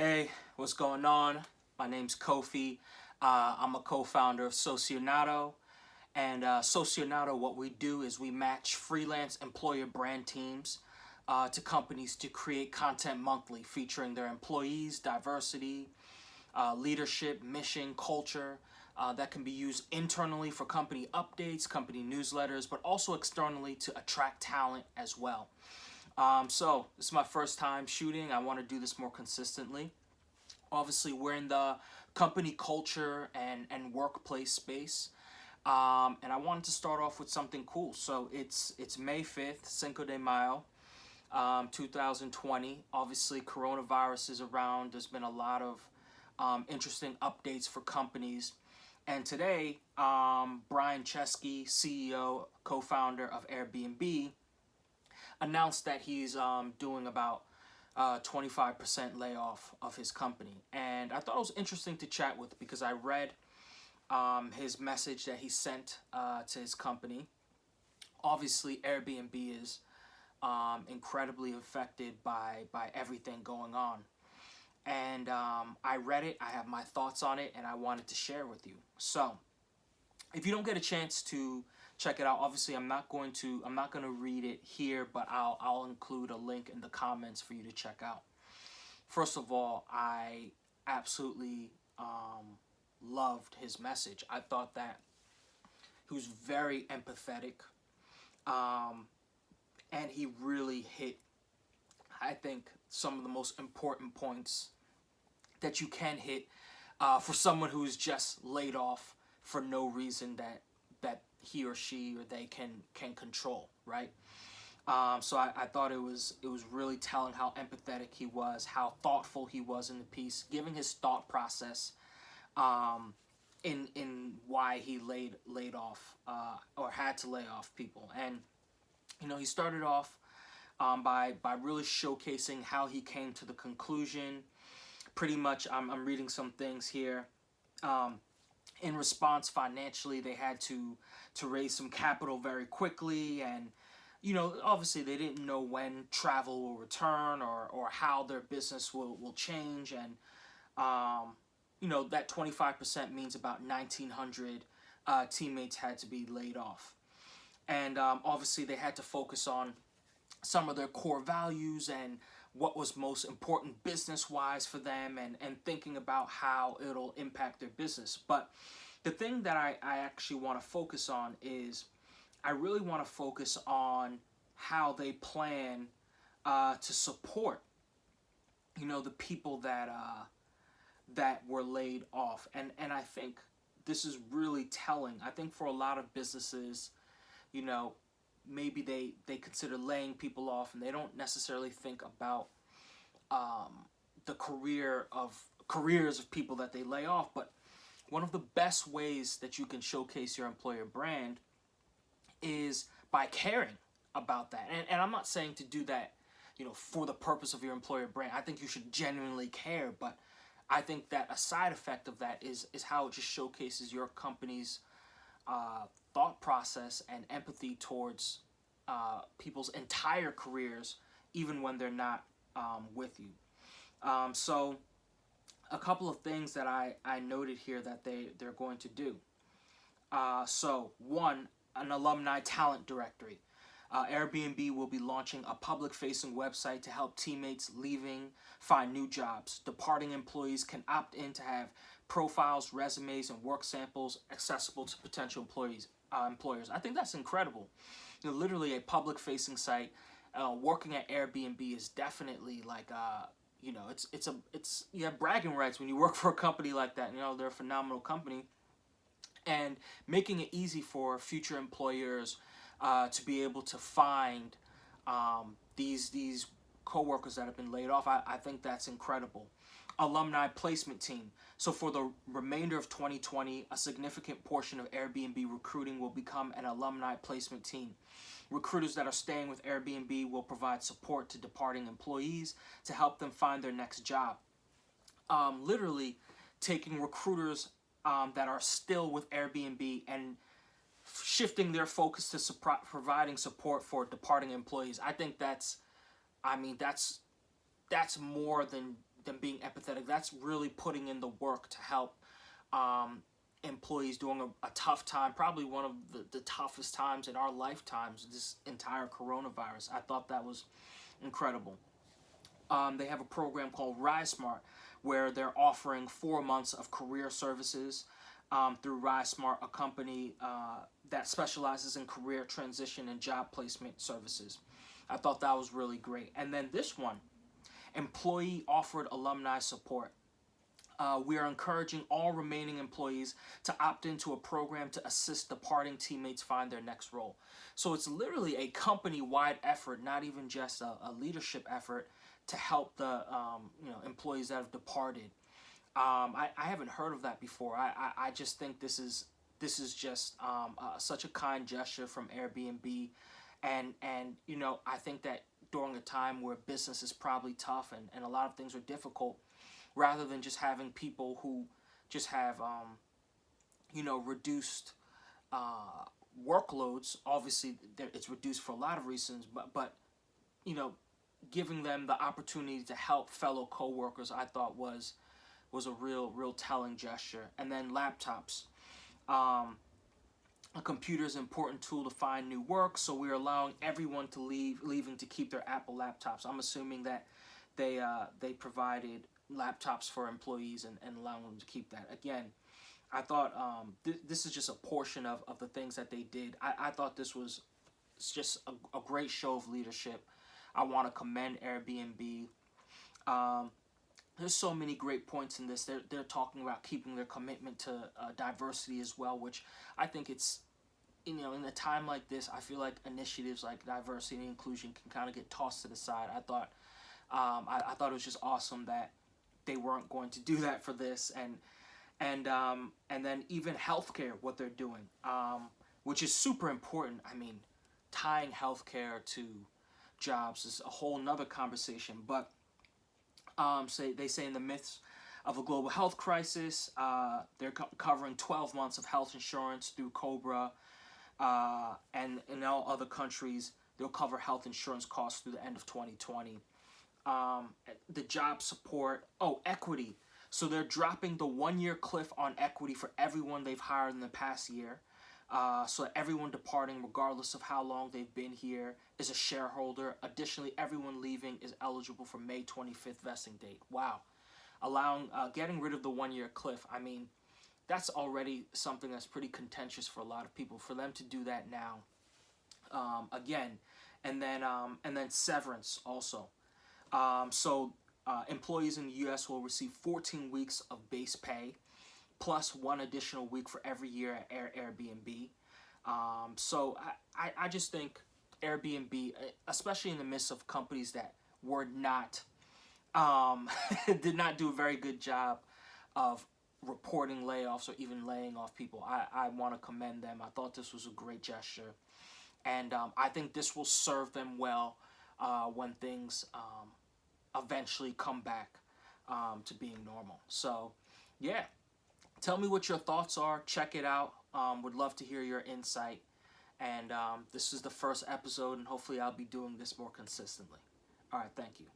Hey, what's going on? My name's Kofi. I'm a co-founder of Socionato. And Socionato, what we do is we match freelance employer brand teams to companies to create content monthly featuring their employees, diversity, leadership, mission, culture. That can be used internally for company updates, company newsletters, but also externally to attract talent as well. So this is my first time shooting. I want to do this more consistently. Obviously, we're in the company culture and workplace space. And I wanted to start off with something cool. So it's May 5th, Cinco de Mayo, 2020. Obviously, coronavirus is around. There's been a lot of interesting updates for companies. And today, Brian Chesky, CEO, co-founder of Airbnb, announced that he's doing about 25% layoff of his company. And I thought it was interesting to chat with because I read his message that he sent to his company. Obviously, Airbnb is incredibly affected by everything going on. And I read it, I have my thoughts on it, and I wanted to share with you. So, if you don't get a chance to check it out, obviously I'm not going to read it here, but I'll include a link in the comments for you to check out. First of all, I absolutely loved his message. I thought that he was very empathetic, and he really hit, I think, some of the most important points that you can hit for someone who's just laid off for no reason that he or she or they can control, right? So I thought it was really telling how empathetic he was, how thoughtful he was in the piece, giving his thought process in why he laid off or had to lay off people. And he started off by really showcasing how he came to the conclusion. Pretty much, I'm reading some things here. In response, financially, they had to raise some capital very quickly, and obviously they didn't know when travel will return or how their business will change. And that 25% means about 1,900 teammates had to be laid off. And obviously they had to focus on some of their core values and what was most important business-wise for them, and thinking about how it'll impact their business. But the thing that I actually want to focus on is I really want to focus on how they plan to support, the people that were laid off. And I think this is really telling. I think for a lot of businesses, maybe they consider laying people off, and they don't necessarily think about the careers of people that they lay off. But one of the best ways that you can showcase your employer brand is by caring about that. And I'm not saying to do that, for the purpose of your employer brand. I think you should genuinely care, but I think that a side effect of that is how it just showcases your company's thought process and empathy towards people's entire careers, even when they're not with you. So a couple of things that I noted here that they're going to do. So one, an alumni talent directory. Airbnb will be launching a public-facing website to help teammates leaving find new jobs. Departing employees can opt in to have profiles, resumes, and work samples accessible to potential employers. I think that's incredible. Literally a public-facing site. Working at Airbnb is definitely like it's you have bragging rights when you work for a company like that. They're a phenomenal company, and making it easy for future employers to be able to find these coworkers that have been laid off. I think that's incredible. Alumni placement team. So for the remainder of 2020, a significant portion of Airbnb recruiting will become an alumni placement team. Recruiters that are staying with Airbnb will provide support to departing employees to help them find their next job. Literally taking recruiters that are still with Airbnb and shifting their focus to providing support for departing employees. I think that's more than them being empathetic. That's really putting in the work to help employees during a tough time, probably one of the toughest times in our lifetimes, this entire coronavirus. I thought that was incredible. They have a program called Rise Smart, where they're offering 4 months of career services through Rise Smart, a company that specializes in career transition and job placement services. I thought that was really great. And then this one, employee offered alumni support. We are encouraging all remaining employees to opt into a program to assist departing teammates find their next role. So it's literally a company-wide effort, not even just a leadership effort, to help the employees that have departed. I haven't heard of that before. I just think this is just such a kind gesture from Airbnb, and I think that during a time where business is probably tough and a lot of things are difficult, rather than just having people who just have reduced workloads. Obviously it's reduced for a lot of reasons, but giving them the opportunity to help fellow coworkers, I thought was a real telling gesture. And then laptops. A computer is an important tool to find new work, so we're allowing everyone to leaving to keep their Apple laptops. I'm assuming that they provided laptops for employees and allowing them to keep that. Again, I thought this is just a portion of the things that they did. I thought this was just a great show of leadership. I want to commend Airbnb. There's so many great points in this. They're talking about keeping their commitment to diversity as well, which I think it's, in a time like this, I feel like initiatives like diversity and inclusion can kind of get tossed to the side. I thought it was just awesome that they weren't going to do that for this, and then even healthcare, what they're doing, which is super important. I mean, tying healthcare to jobs is a whole nother conversation, but they say in the midst of a global health crisis, they're covering 12 months of health insurance through Cobra, and in all other countries, they'll cover health insurance costs through the end of 2020. The job support, equity. So they're dropping the 1-year cliff on equity for everyone they've hired in the past year. So everyone departing, regardless of how long they've been here, is a shareholder. Additionally, everyone leaving is eligible for May 25th vesting date. Wow. Getting rid of the 1-year cliff, I mean, that's already something that's pretty contentious for a lot of people. For them to do that now, again, and then severance also. Employees in the U.S. will receive 14 weeks of base pay, plus 1 additional week for every year at Airbnb. So I just think Airbnb, especially in the midst of companies that were not, did not do a very good job of reporting layoffs or even laying off people, I want to commend them. I thought this was a great gesture. And I think this will serve them well when things eventually come back to being normal. So, yeah. Tell me what your thoughts are. Check it out. Would love to hear your insight. And this is the first episode, and hopefully I'll be doing this more consistently. All right, thank you.